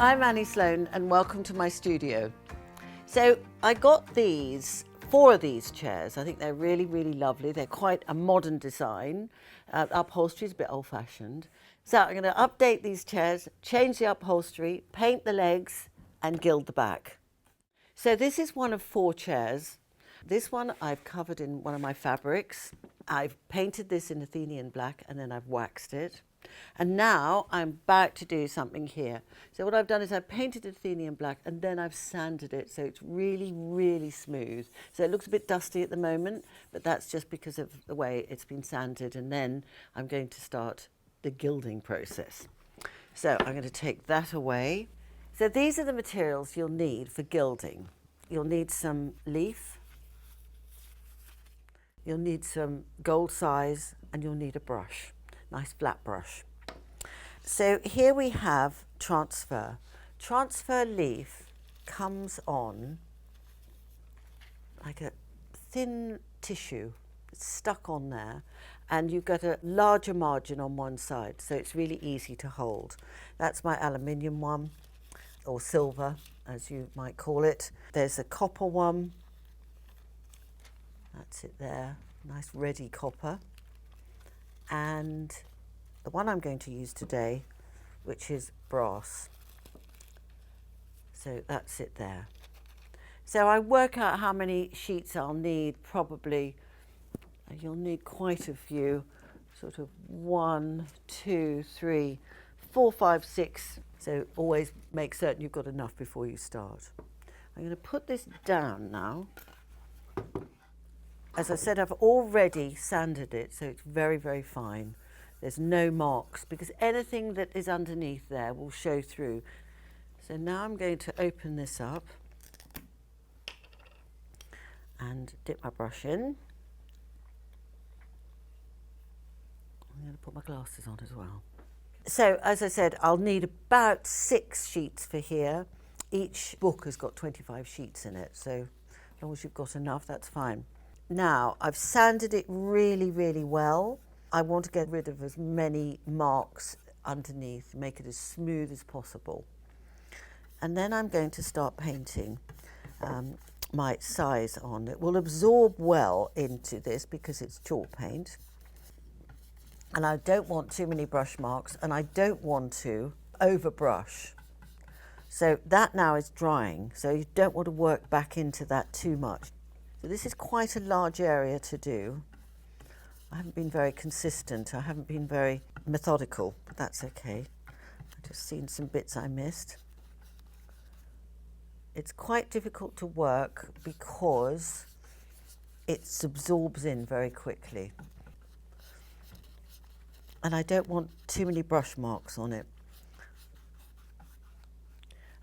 I'm Annie Sloan and welcome to my studio. So I got four of these chairs. I think they're really, really lovely. They're quite a modern design. Upholstery is a bit old-fashioned. So I'm going to update these chairs, change the upholstery, paint the legs and gild the back. So this is one of four chairs. This one I've covered in one of my fabrics. I've painted this in Athenian black and then I've waxed it. And now I'm about to do something here. So what I've done is I've painted Athenian black and then I've sanded it so it's really, really smooth. So it looks a bit dusty at the moment, but that's just because of the way it's been sanded. And then I'm going to start the gilding process. So I'm going to take that away. So these are the materials you'll need for gilding. You'll need some leaf, you'll need some gold size, and you'll need a brush. Nice flat brush. So here we have transfer. Transfer leaf comes on like a thin tissue. It's stuck on there and you've got a larger margin on one side, so it's really easy to hold. That's my aluminium one, or silver as you might call it. There's a copper one. That's it there, nice ready copper. And the one I'm going to use today, which is brass. So that's it there. So I work out how many sheets I'll need. Probably you'll need quite a few, sort of 1, 2, 3, 4, 5, 6. So always make certain you've got enough before you start. I'm going to put this down now. As I said, I've already sanded it, so it's very, very fine. There's no marks because anything that is underneath there will show through. So now I'm going to open this up and dip my brush in. I'm going to put my glasses on as well. So as I said, I'll need about 6 sheets for here. Each book has got 25 sheets in it, so as long as you've got enough, that's fine. Now, I've sanded it really, really well. I want to get rid of as many marks underneath, make it as smooth as possible. And then I'm going to start painting my size on. It will absorb well into this because it's chalk paint. And I don't want too many brush marks and I don't want to overbrush. So that now is drying, so you don't want to work back into that too much. So this is quite a large area to do. I haven't been very consistent. I haven't been very methodical, but that's okay. I've just seen some bits I missed. It's quite difficult to work because it absorbs in very quickly. And I don't want too many brush marks on it.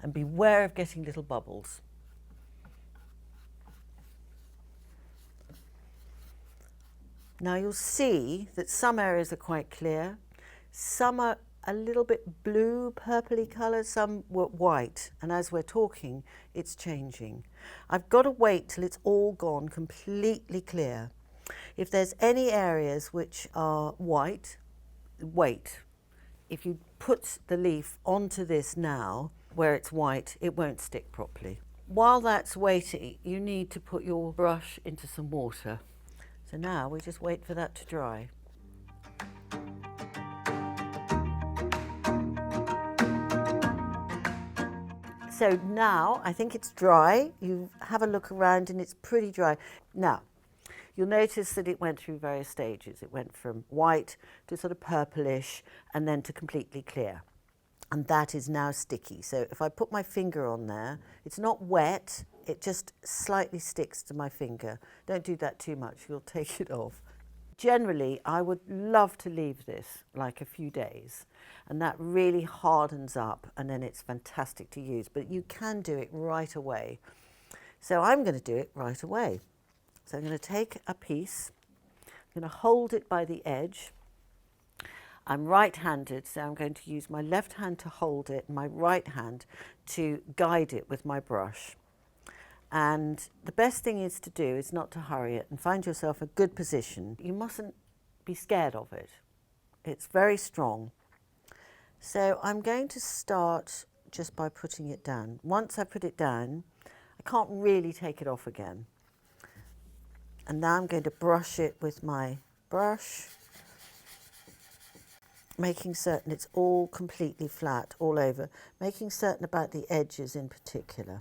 And beware of getting little bubbles. Now you'll see that some areas are quite clear, some are a little bit blue, purpley colour, some were white, and as we're talking, it's changing. I've got to wait till it's all gone completely clear. If there's any areas which are white, wait. If you put the leaf onto this now, where it's white, it won't stick properly. While that's waiting, you need to put your brush into some water. So now we just wait for that to dry. So now I think it's dry. You have a look around and it's pretty dry. Now, you'll notice that it went through various stages. It went from white to sort of purplish and then to completely clear. And that is now sticky. So if I put my finger on there, it's not wet, it just slightly sticks to my finger. Don't do that too much, you'll take it off. Generally, I would love to leave this like a few days, and that really hardens up and then it's fantastic to use, but you can do it right away. So I'm going to do it right away. So I'm going to take a piece, I'm going to hold it by the edge. I'm right-handed, so I'm going to use my left hand to hold it and my right hand to guide it with my brush. And the best thing is to do is not to hurry it and find yourself a good position. You mustn't be scared of it. It's very strong. So I'm going to start just by putting it down. Once I put it down, I can't really take it off again. And now I'm going to brush it with my brush, making certain it's all completely flat all over, making certain about the edges in particular.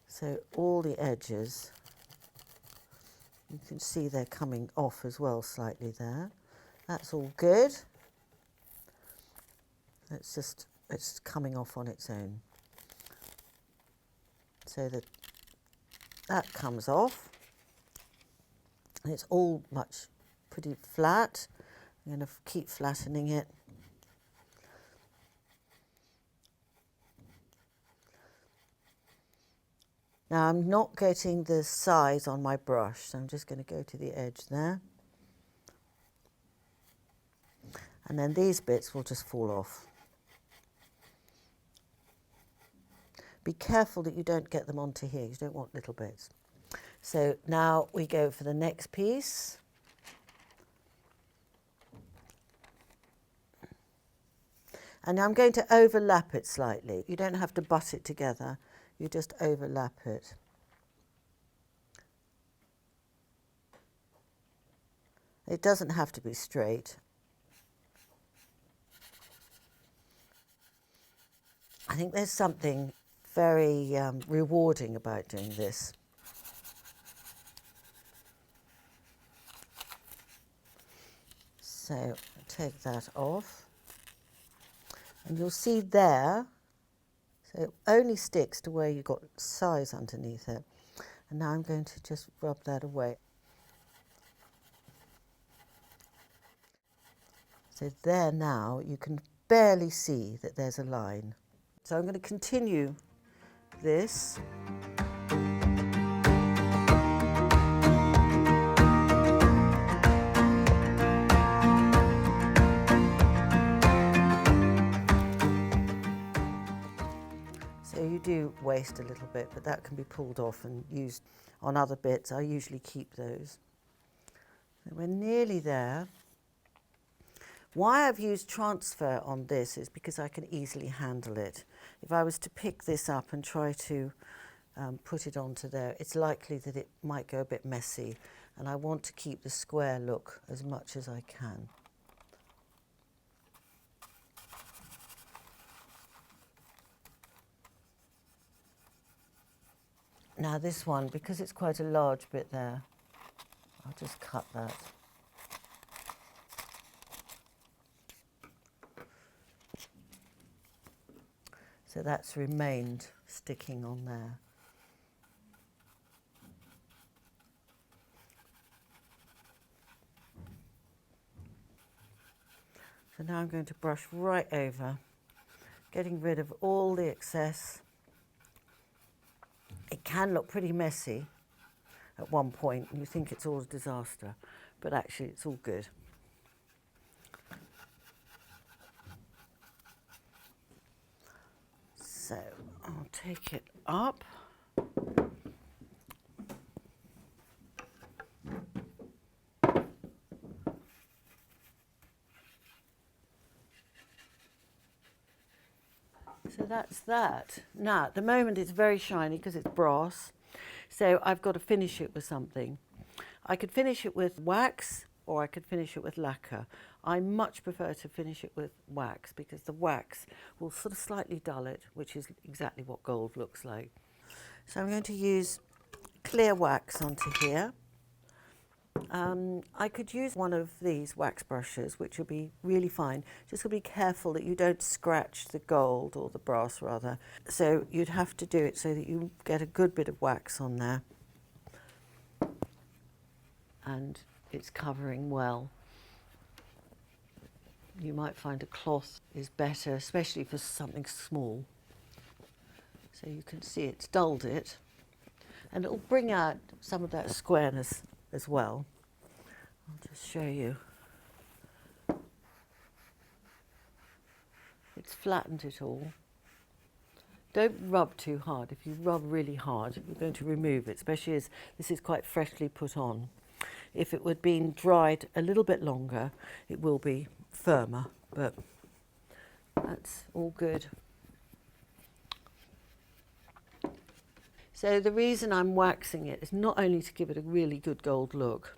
So all the edges, you can see they're coming off as well slightly there. That's all good. It's coming off on its own. So that comes off. And it's all pretty flat. I'm going to keep flattening it. Now I'm not getting the size on my brush, so I'm just going to go to the edge there. And then these bits will just fall off. Be careful that you don't get them onto here, you don't want little bits. So now we go for the next piece. And I'm going to overlap it slightly. You don't have to butt it together, you just overlap it. It doesn't have to be straight. I think there's something very rewarding about doing this. So take that off. And you'll see there, so it only sticks to where you've got size underneath it. And now I'm going to just rub that away. So there now, you can barely see that there's a line. So I'm going to continue this. So you do waste a little bit, but that can be pulled off and used on other bits. I usually keep those. So we're nearly there. Why I've used transfer on this is because I can easily handle it. If I was to pick this up and try to put it onto there, it's likely that it might go a bit messy, and I want to keep the square look as much as I can. Now this one, because it's quite a large bit there, I'll just cut that. So that's remained sticking on there. So now I'm going to brush right over, getting rid of all the excess. It can look pretty messy at one point, and you think it's all a disaster, but actually it's all good. So I'll take it up. So that's that. Now, at the moment it's very shiny because it's brass, so I've got to finish it with something. I could finish it with wax, or I could finish it with lacquer. I much prefer to finish it with wax because the wax will sort of slightly dull it, which is exactly what gold looks like. So I'm going to use clear wax onto here. I could use one of these wax brushes, which will be really fine. Just got to be careful that you don't scratch the gold, or the brass rather. So you'd have to do it so that you get a good bit of wax on there. And it's covering well. You might find a cloth is better, especially for something small. So you can see it's dulled it, and it'll bring out some of that squareness as well. I'll just show you. It's flattened it all. Don't rub too hard. If you rub really hard, you're going to remove it, especially as this is quite freshly put on. If it had been dried a little bit longer, it will be firmer, but that's all good. So the reason I'm waxing it is not only to give it a really good gold look,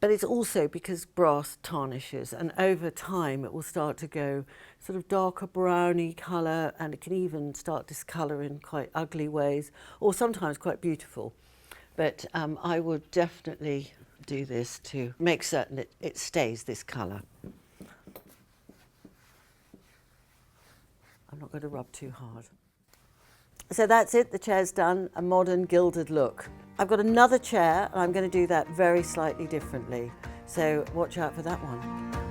but it's also because brass tarnishes, and over time it will start to go sort of darker browny colour, and it can even start discolour in quite ugly ways, or sometimes quite beautiful. But I would definitely do this to make certain it stays this colour. I'm not going to rub too hard. So that's it, the chair's done, a modern gilded look. I've got another chair and I'm going to do that very slightly differently, so watch out for that one.